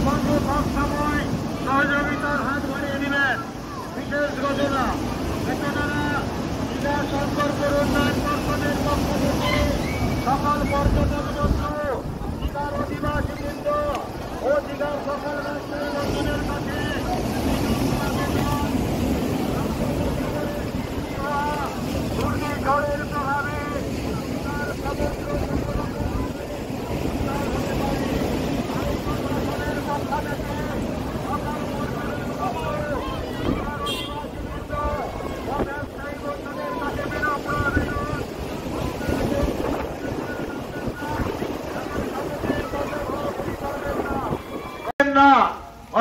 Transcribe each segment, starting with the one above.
বন্ধু সব সময় সহযোগিতার হাত বাড়িয়ে দিবেন। বিশেষ ঘোষণা, বেতনারা জেলা শঙ্করপুর উন্নয়ন পর্ষদের পক্ষ থেকে সকল পর্যটক বন্ধু, দীঘার অধিবাসী বৃন্দ ও দীঘার সকল রাষ্ট্রীয় বন্ধুদের কাছে ঘূর্ণিঝড়ের প্রভাবে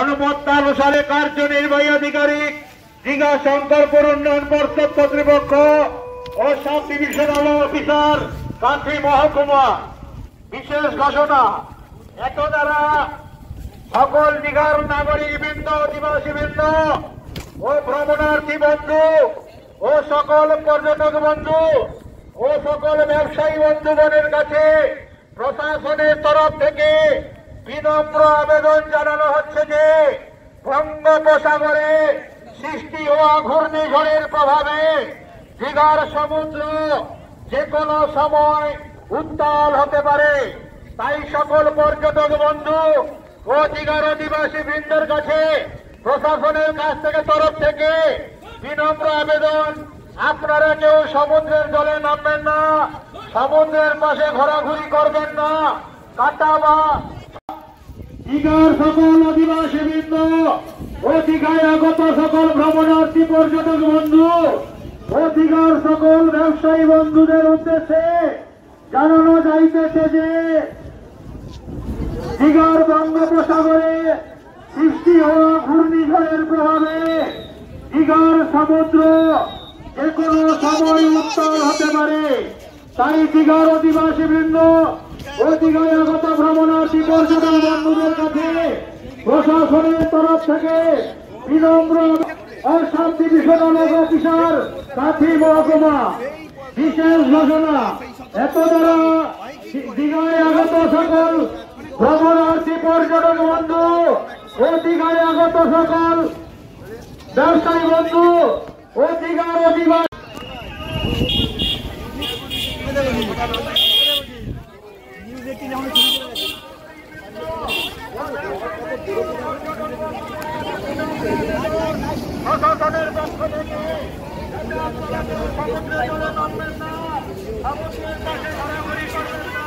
অনুমতানুসারে কার্যনির্বাহী আধিকারিক দীঘা শঙ্করপুর উন্নয়ন পর্ষদ কর্তৃপক্ষ ও সাব ডিভিশনাল অফিসার কান্থী মহকুমা। বিশেষ ঘোষণা, এত দ্বারা সকল দীঘার নাগরিক বৃন্দ, অধিবাসী বৃন্দ ও ভ্রমণার্থী বন্ধু ও সকল পর্যটক বন্ধু ও সকল ব্যবসায়ী বন্ধুগণের কাছে প্রশাসনের তরফ থেকে বিনম্র আবেদন জানানো হচ্ছে যে বঙ্গোপসাগরে সৃষ্টি হওয়া ঘূর্ণিঝড়ের প্রভাবে দীঘার সমুদ্র যে কোনো সময় উত্তাল হতে পারে। তাই সকল পর্যটক বন্ধু ও দীঘার অধিবাসী বৃন্দের কাছে প্রশাসনের কাছ থেকে তরফ থেকে বিনম্র আবেদন, আপনারা কেউ সমুদ্রের জলে নামবেন না, সমুদ্রের পাশে ঘোরাঘুরি করবেন না। কাটা বা দীঘার সকল অধিবাসী বৃন্দ ও দীঘায় আগত সকল ভ্রমণার্থী পর্যটক বন্ধু ও দীঘার সকল ব্যবসায়ী বন্ধুদের উদ্দেশ্যে জানানো যাইতেছে যে দীঘার বঙ্গোপসাগরে সৃষ্টি হওয়া ঘূর্ণিঝড়ের প্রভাবে দীঘার সমুদ্র যে কোনো সময় উত্তাল হতে পারে। তাই দীঘার অধিবাসী বৃন্দ ও দীঘায় আগত ভ্রমণার্থী পর্যটক বন্ধুদের কাছে প্রশাসনের তরফ থেকে বিনম্র ও সাব ডিভিশনাল অফিসার কান্থী মহকুমা। বিশেষ ঘোষণা, এত দ্বারা দীঘায় আগত সকল ভ্রমণার্থী পর্যটক বন্ধু ও দীঘায় আগত সকল ব্যবসায়ী বন্ধু ও দীঘার অধিবাসী প্রশাসনের পক্ষ থেকে সমুদ্রে জলে নামবেন না, সমুদ্রের পাশে ঘোরাঘুরি করবেন না।